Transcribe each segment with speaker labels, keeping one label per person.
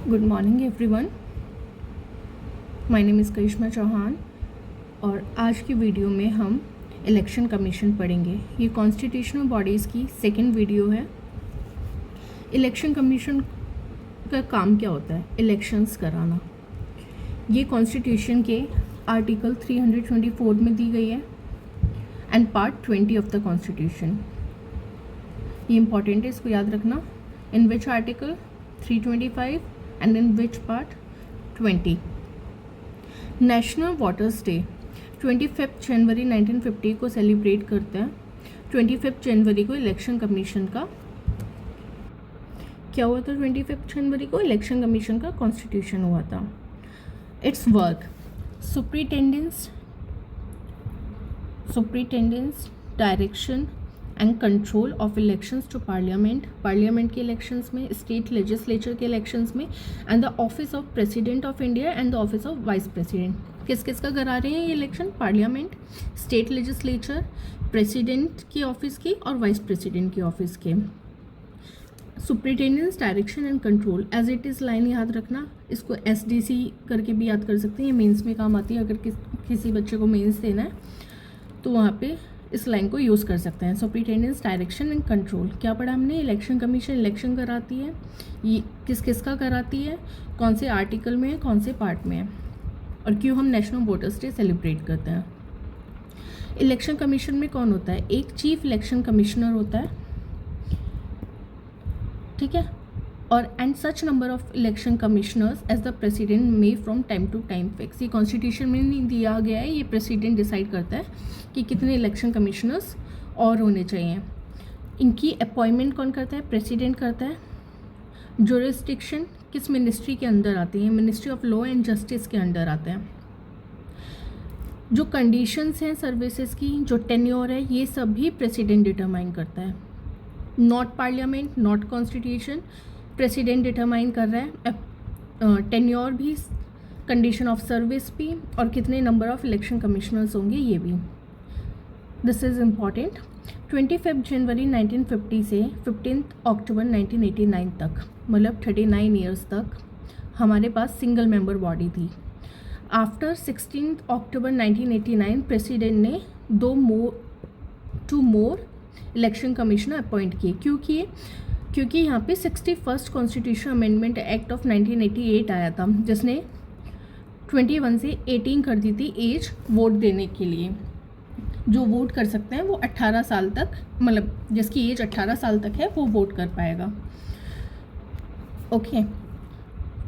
Speaker 1: Good morning everyone, my name is Karishma Chauhan और आज की वीडियो में हम इलेक्शन कमीशन पढ़ेंगे। ये कॉन्स्टिट्यूशनल बॉडीज़ की सेकंड वीडियो है। इलेक्शन कमीशन का काम क्या होता है? इलेक्शंस कराना। ये कॉन्स्टिट्यूशन के आर्टिकल 324 में दी गई है and part 20 of the constitution. ये इंपॉर्टेंट है, इसको याद रखना। In which article 325 and in which part 20। National voters day 25 जनवरी 1950 को सेलिब्रेट करते हैं। 25 जनवरी को इलेक्शन कमीशन का क्या हुआ था? 25 जनवरी को इलेक्शन कमीशन का कॉन्स्टिट्यूशन हुआ था। It's work superintendence direction and control of elections to parliament के इलेक्शंस में, स्टेट लेजिस्लेचर के इलेक्शंस में, and the office of president of India and the office of vice president. किस किस का करा रहे हैं ये election? Parliament, state legislature, president की ऑफिस की और वाइस प्रेसिडेंट की ऑफिस के। Superintendence direction and control as it is line याद रखना। इसको SDC करके भी याद कर सकते हैं। ये मेंस में काम आती है। अगर किसी बच्चे को मेंस देना है तो वहाँ पे इस लाइन को यूज़ कर सकते हैं। सुप्रिटेंडेंस डायरेक्शन एंड कंट्रोल। क्या पढ़ा हमने? इलेक्शन कमीशन इलेक्शन कराती है। ये किस किस का कराती है, कौन से आर्टिकल में है, कौन से पार्ट में है, और क्यों हम नेशनल वोटर्स डे सेलिब्रेट करते हैं। इलेक्शन कमीशन में कौन होता है? एक चीफ इलेक्शन कमिश्नर होता है, ठीक है, और and such number of election commissioners as the president may from time to time fix. ये कॉन्स्टिट्यूशन में नहीं दिया गया है, ये प्रेसिडेंट डिसाइड करता है कि कितने इलेक्शन कमिश्नर्स और होने चाहिए। इनकी अपॉइंटमेंट कौन करता है? प्रेसिडेंट करता है। जुरिस्डिक्शन किस मिनिस्ट्री के अंदर आती है? Ministry of law and justice के अंडर आते हैं। जो कंडीशंस हैं सर्विसेज की, जो टेन्योर है, ये सब भी प्रेसिडेंट डिटरमाइन करता है। Not parliament, not constitution, president determine कर रहा है। टेन्योर भी, कंडीशन ऑफ सर्विस भी, और कितने नंबर ऑफ इलेक्शन कमिश्नर्स होंगे ये भी। This is important. 25 जनवरी 1950 से 15 अक्टूबर 1989 तक, मतलब 39 ईयर्स तक हमारे पास सिंगल मेंबर बॉडी थी। आफ्टर 16 अक्टूबर 1989 प्रेसिडेंट ने two more election commissioner appoint किए। क्यों किए? क्योंकि यहाँ पे 61st constitution amendment act of 1988 आया था, जिसने 21 से 18 कर दी थी एज वोट देने के लिए। जो वोट कर सकते हैं वो 18 साल तक, मतलब जिसकी एज 18 साल तक है वो वोट कर पाएगा। ओके,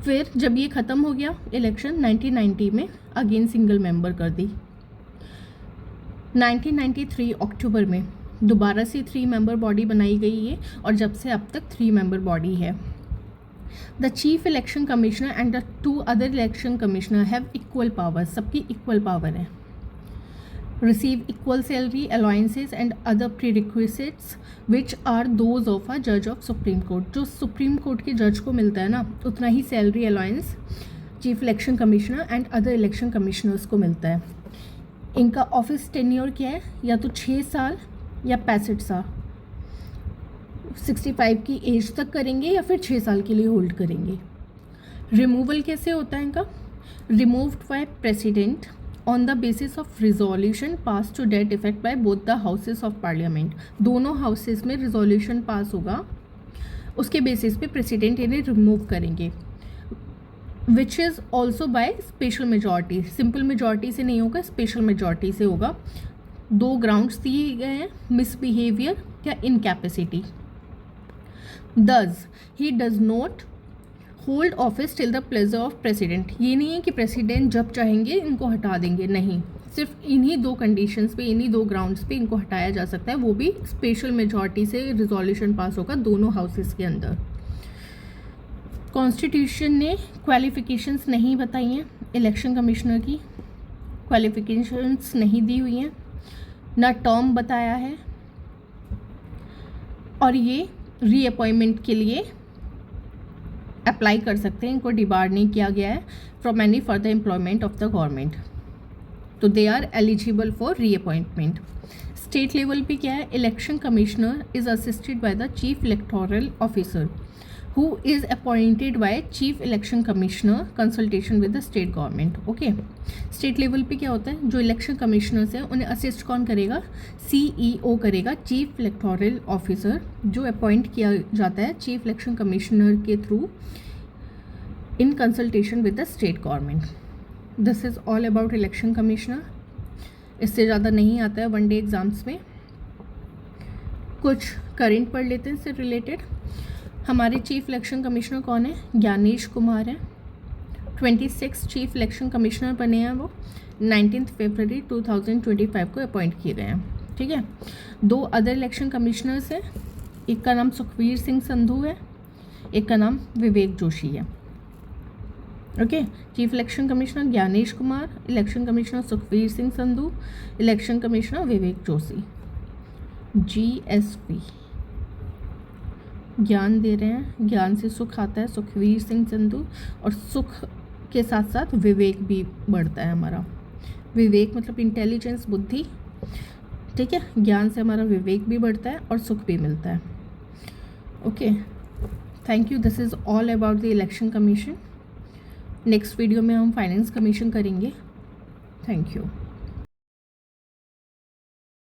Speaker 1: फिर जब ये ख़त्म हो गया इलेक्शन 1990 में, अगेन सिंगल मेंबर कर दी। 1993 अक्टूबर में दोबारा से 3 मेंबर बॉडी बनाई गई है और जब से अब तक 3 मेंबर बॉडी है। The chief election commissioner and the 2 other election commissioner have equal power. सबकी इक्वल पावर है। Receive equal salary, allowances and other perquisites which are those of a जज ऑफ सुप्रीम कोर्ट। जो supreme court के जज को मिलता है ना, उतना ही salary allowance chief election commissioner and other election commissioners को मिलता है। इनका ऑफिस टेन्योर क्या है? या तो 6 साल या 65 साल, 65 की एज तक करेंगे या फिर 6 साल के लिए होल्ड करेंगे। रिमूवल कैसे होता है इनका? Removed by president on the basis of resolution pass to date effect by both the houses of parliament. दोनों हाउसेस में रिजोल्यूशन पास होगा, उसके बेसिस पे प्रेसिडेंट इन्हें रिमूव करेंगे। Which is also by special majority. Simple majority से नहीं होगा, स्पेशल मेजॉरिटी से होगा। 2 ग्राउंड्स दिए गए हैं, मिसबिहेवियर या incapacity. He does not hold office till the pleasure of president. ये नहीं है कि प्रेसिडेंट जब चाहेंगे इनको हटा देंगे, नहीं, सिर्फ इन्हीं 2 कंडीशंस पे, इन्हीं 2 ग्राउंड्स पे इनको हटाया जा सकता है, वो भी स्पेशल मेजॉरिटी से रिजोल्यूशन पास होगा दोनों हाउसेस के अंदर। कॉन्स्टिट्यूशन ने क्वालिफिकेशंस नहीं बताई हैं इलेक्शन कमिश्नर की, क्वालिफिकेशंस नहीं दी हुई हैं, ना टर्म बताया है, और ये रीअपॉइंटमेंट के लिए अप्लाई कर सकते हैं। इनको डिबार नहीं किया गया है from any further employment of the government, तो they are eligible for reappointment. State level पे क्या है? Election commissioner is assisted by the chief electoral officer. who is appointed by Chief Election Commissioner consultation with the state government. Okay, state level पे क्या होता है, जो election commissioners हैं उन्हें असिस्ट कौन करेगा, CEO करेगा, चीफ इलेक्टोरल ऑफिसर, जो अपॉइंट किया जाता है चीफ इलेक्शन कमिश्नर के through in consultation with the state government. This is all about election commissioner. इससे ज़्यादा नहीं आता है वन डे एग्ज़ाम्स में. कुछ करेंट पढ़ लेते हैं इससे रिलेटेड. हमारे चीफ इलेक्शन कमिश्नर कौन है, ज्ञानेश कुमार है. 26 चीफ इलेक्शन कमिश्नर बने हैं वो. 19 फरवरी 2025 को अपॉइंट किए गए हैं. ठीक है. 2 अदर इलेक्शन कमिश्नर्स हैं. एक का नाम सुखवीर सिंह संधू है, एक का नाम विवेक जोशी है. Okay, chief election commissioner Gyanesh Kumar, election commissioner Sukhbir Singh Sandhu, election commissioner Vivek Joshi. GSP ज्ञान दे रहे हैं, ज्ञान से सुख आता है, सुखवीर सिंह संधू. और सुख के साथ साथ विवेक भी बढ़ता है हमारा. विवेक मतलब इंटेलिजेंस, बुद्धि. ठीक है, ज्ञान से हमारा विवेक भी बढ़ता है और सुख भी मिलता है. Okay, thank you. This is all about the election commission. Next video में हम फाइनेंस कमीशन करेंगे. Thank you.